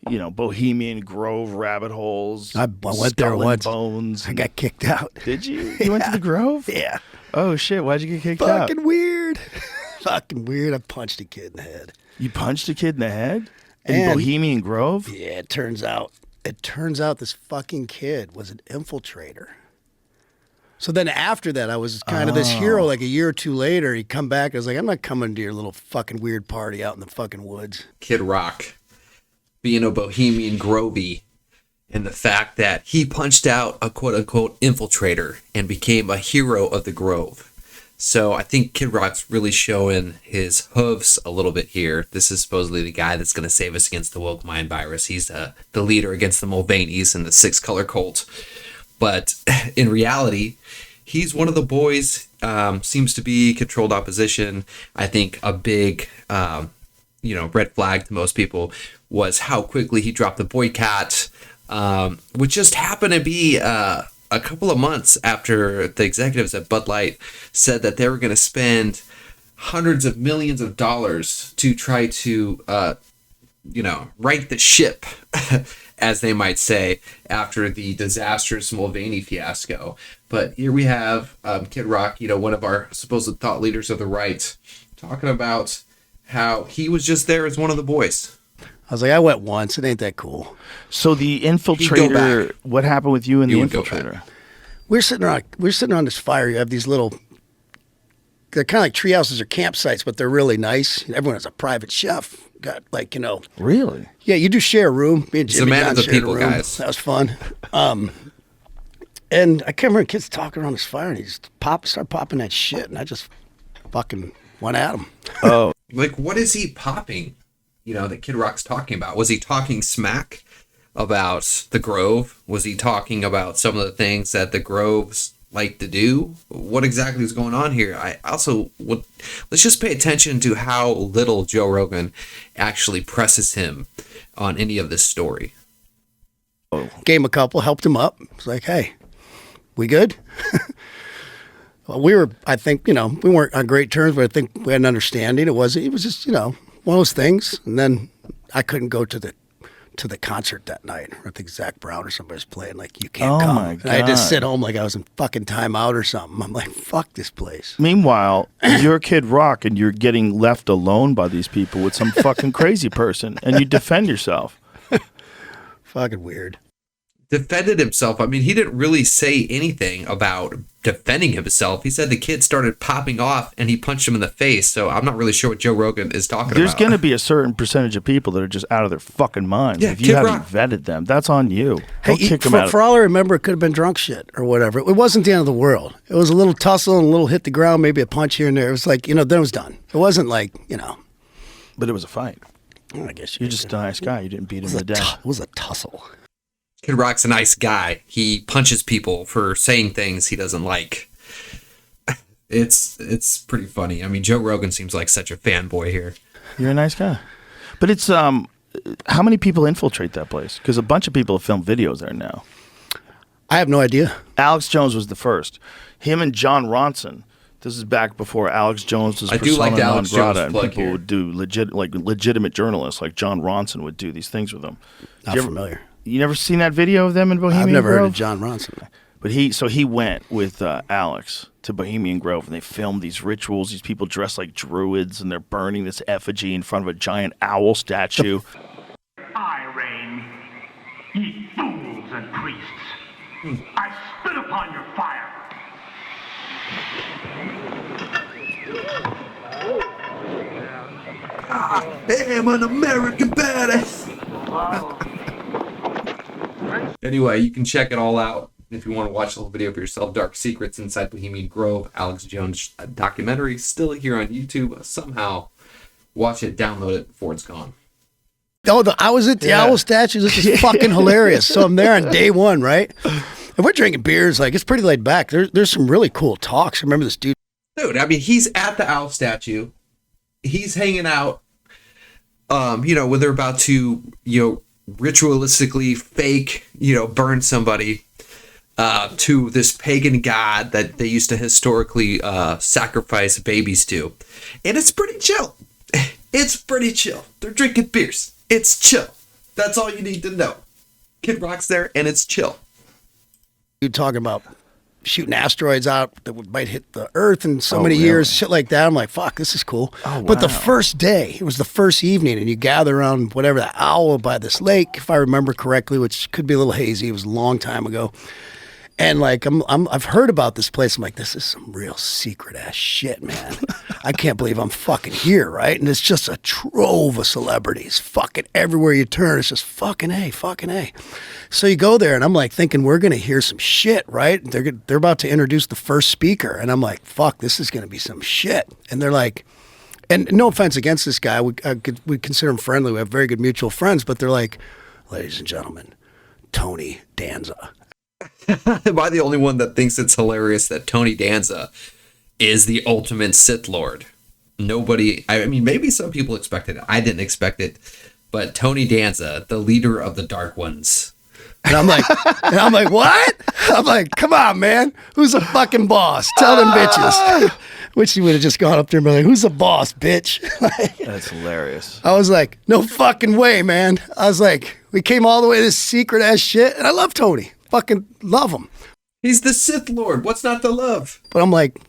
Bohemian Grove rabbit holes. I went there once. Bones. I got kicked out. Did you? You went to the Grove? Yeah. Oh, shit. Why'd you get kicked out? Fucking weird. Fucking weird. I punched a kid in the head. You punched a kid in the head? In Bohemian Grove? Yeah, it turns out this fucking kid was an infiltrator. So then after that, I was kind of this hero. Like a year or two later, he'd come back. I was like, I'm not coming to your little fucking weird party out in the fucking woods. Kid Rock being a Bohemian Grovey, and the fact that he punched out a quote-unquote infiltrator and became a hero of the Grove. So I think Kid Rock's really showing his hooves a little bit here. This is supposedly the guy that's going to save us against the woke mind virus. He's the leader against the Mulvaneys and the Six Color Cult. But in reality, he's one of the boys, seems to be controlled opposition. I think a big, red flag to most people was how quickly he dropped the boycott, which just happened to be a couple of months after the executives at Bud Light said that they were going to spend hundreds of millions of dollars to try to, right the ship, as they might say, after the disastrous Mulvaney fiasco. But here we have Kid Rock, one of our supposed thought leaders of the right, talking about how he was just there as one of the boys. I was like, I went once. It ain't that cool. So the infiltrator, what happened with you and the infiltrator? We're sitting on this fire. You have these little, they're kind of like tree houses or campsites, but they're really nice. Everyone has a private chef. Got Really? Yeah, you do share a room. Me and It's a Jimmy man John of the shared people, a room. guys. That was fun. And I can't remember kids talking around this fire, and he just started popping that shit, and I just fucking went at him. Oh. Like, what is he popping, that Kid Rock's talking about? Was he talking smack about the Grove? Was he talking about some of the things that the Groves like to do? What exactly is going on here? Let's just pay attention to how little Joe Rogan actually presses him on any of this story. Gave him a couple, helped him up. It's like, hey, we good? Well, I think, we weren't on great terms, but I think we had an understanding. It was just, one of those things. And then I couldn't go to the concert that night. I think Zach Brown or somebody was playing, like, you can't come. My God. And I had to sit home like I was in fucking timeout or something. I'm like, fuck this place. Meanwhile, you're Kid Rock and you're getting left alone by these people with some fucking crazy person, and you defend yourself. Fucking weird. Defended himself. I mean, he didn't really say anything about defending himself. He said the kid started popping off and he punched him in the face. So I'm not really sure what Joe Rogan is talking There's about. going to be a certain percentage of people that are just out of their fucking minds. Yeah, if you Kid haven't Rock. vetted them, that's on you. Hey, Don't kick them out. for all I remember, it could have been drunk shit or whatever. It wasn't the end of the world. It was a little tussle and a little hit the ground, maybe a punch here and there. It was like, then it was done. It wasn't like, But it was a fight. I guess You're just a nice guy. You didn't beat him to death. It was a tussle. Kid Rock's a nice guy. He punches people for saying things he doesn't like. It's pretty funny. I mean, Joe Rogan seems like such a fanboy here. You're a nice guy. But it's, how many people infiltrate that place? Because a bunch of people have filmed videos there now. I have no idea. Alex Jones was the first. Him and John Ronson. This is back before Alex Jones was I do like the Alex Jones and plug people here. would do legitimate journalists like John Ronson would do these things with them. Not familiar. You never seen that video of them in Bohemian Grove? I've never heard of John Ronson. But he went with Alex to Bohemian Grove, and they filmed these rituals. These people dressed like druids, and they're burning this effigy in front of a giant owl statue. I reign, ye fools and priests. I spit upon your fire. I am an American badass. Anyway, you can check it all out if you want to watch the whole video for yourself. Dark Secrets Inside Bohemian Grove, Alex Jones documentary, still here on YouTube. Somehow watch it, download it before it's gone. Oh, I was at the owl statue. This is fucking hilarious. So I'm there on day one, right? And we're drinking beers. Like, it's pretty laid back. There's some really cool talks. I remember this dude. Dude, I mean, he's at the owl statue. He's hanging out, when they're about to, ritualistically fake, burn somebody to this pagan god that they used to historically sacrifice babies to. And it's pretty chill. It's pretty chill. They're drinking beers. It's chill. That's all you need to know. Kid Rock's there, and it's chill. You talking about shooting asteroids out that might hit the Earth in so many really? years, shit like that. I'm like, fuck, this is cool. Oh, But the wow. first day, it was the first evening, and you gather around whatever the owl by this lake, if I remember correctly, which could be a little hazy. It was a long time ago. And like I've heard about this place. I'm like, this is some real secret ass shit, man. I can't believe I'm fucking here, right? And it's just a trove of celebrities, fucking everywhere you turn. It's just fucking A, fucking A. So you go there, and I'm like thinking we're gonna hear some shit, right? They're about to introduce the first speaker, and I'm like, fuck, this is gonna be some shit. And they're like, and no offense against this guy, we consider him friendly. We have very good mutual friends, but they're like, ladies and gentlemen, Tony Danza. Am I the only one that thinks it's hilarious that Tony Danza is the ultimate Sith Lord? Nobody, I mean, maybe some people expected it. I didn't expect it. But Tony Danza, the leader of the Dark Ones. And I'm like, what? I'm like, come on, man. Who's the fucking boss? Tell them bitches. Which he would have just gone up there and been like, who's the boss, bitch? Like, That's hilarious. I was like, no fucking way, man. I was like, we came all the way to this secret ass shit. And I love Tony. Fucking love him. He's the Sith Lord. What's not to love? But I'm like,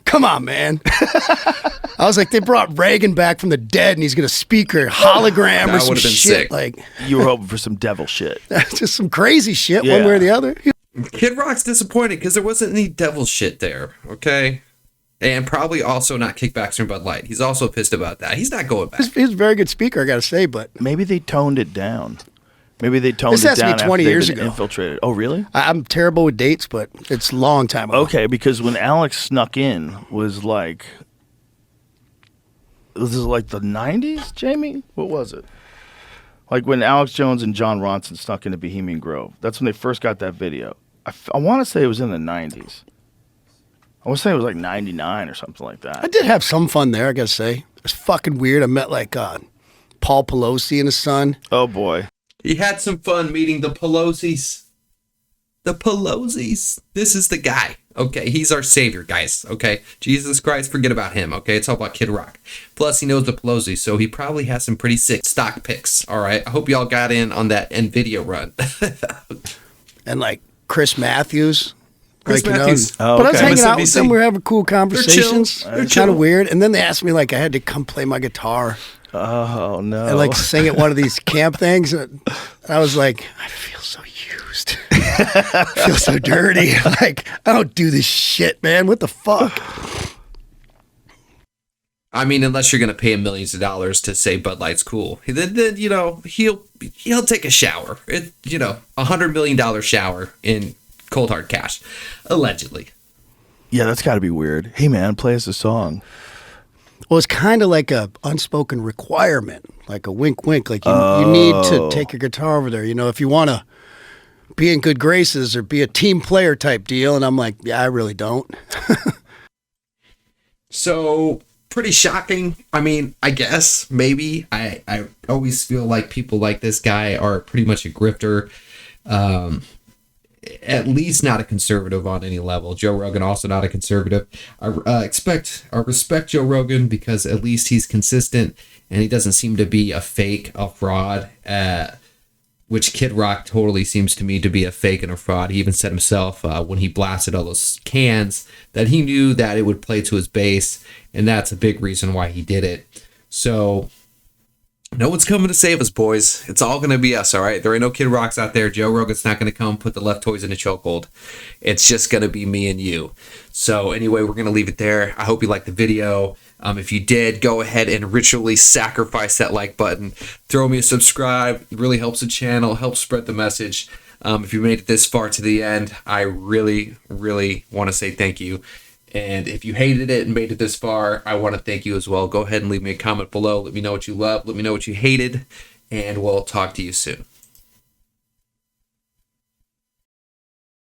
come on, man. I was like, they brought Reagan back from the dead and he's going to speak her hologram That or some would've been shit. sick. Like, You were hoping for some devil shit. just some crazy shit one Yeah. way or the other. Kid Rock's disappointed because there wasn't any devil shit there, okay? And probably also not kickbacks from Bud Light. He's also pissed about that. He's not going back. He's a very good speaker, I got to say, but Maybe they toned it down. Maybe they toned This it has to be down 20 after they've years been ago. infiltrated. Oh, really? I'm terrible with dates, but it's a long time ago. Okay, because when Alex snuck in was this like the 90s, Jamie? What was it? Like when Alex Jones and John Ronson snuck into Bohemian Grove. That's when they first got that video. I want to say it was in the 90s. I want to say it was like 99 or something like I that. did have some fun there, I got to say. It was fucking weird. I met like Paul Pelosi and his son. Oh, boy. He had some fun meeting the Pelosi's. The Pelosi's. This is the guy. Okay, he's our savior, guys. Okay, Jesus Christ, forget about him. Okay, it's all about Kid Rock. Plus, he knows the Pelosi's, so he probably has some pretty sick stock picks. All right, I hope y'all got in on that NVIDIA run. And like Chris Matthews. Chris like, Matthews. Oh, But I was okay. hanging out with MSNBC. them. We were having cool conversations. chill. They're They're kind of chill. weird. And then they asked me like I had to come play my guitar Oh, no. and like sing at one of these camp things. And I was like, I feel so used. I feel so dirty. Like, I don't do this shit, man. What the fuck? I mean, unless you're gonna pay him millions of dollars to say Bud Light's cool, then you know he'll take a shower. $100 million shower in cold hard cash, allegedly. Yeah, that's got to be weird. Hey, man, play us a song. Well, it's kind of like a unspoken requirement, like a wink, wink. Like you need to take your guitar over there. You know, if you want to be in good graces or be a team player type deal. And I'm like, yeah, I really don't. So pretty shocking. I mean, I guess maybe I always feel like people like this guy are pretty much a grifter. At least not a conservative on any level. Joe Rogan also not a conservative. I respect Joe Rogan because at least he's consistent and he doesn't seem to be a fake, a fraud. Which Kid Rock totally seems to me to be a fake and a fraud. He even said himself when he blasted all those cans that he knew that it would play to his base, and that's a big reason why he did it. So no one's coming to save us, boys. It's all going to be us, all right? There ain't no Kid Rocks out there. Joe Rogan's not going to come put the left toys in a chokehold. It's just going to be me and you. So anyway, we're going to leave it there. I hope you liked the video. If you did, go ahead and ritually sacrifice that like button. Throw me a subscribe. It really helps the channel, helps spread the message. If you made it this far to the end, I really, really want to say thank you. And if you hated it and made it this far, I want to thank you as well. Go ahead and leave me a comment below. Let me know what you loved. Let me know what you hated. And we'll talk to you soon.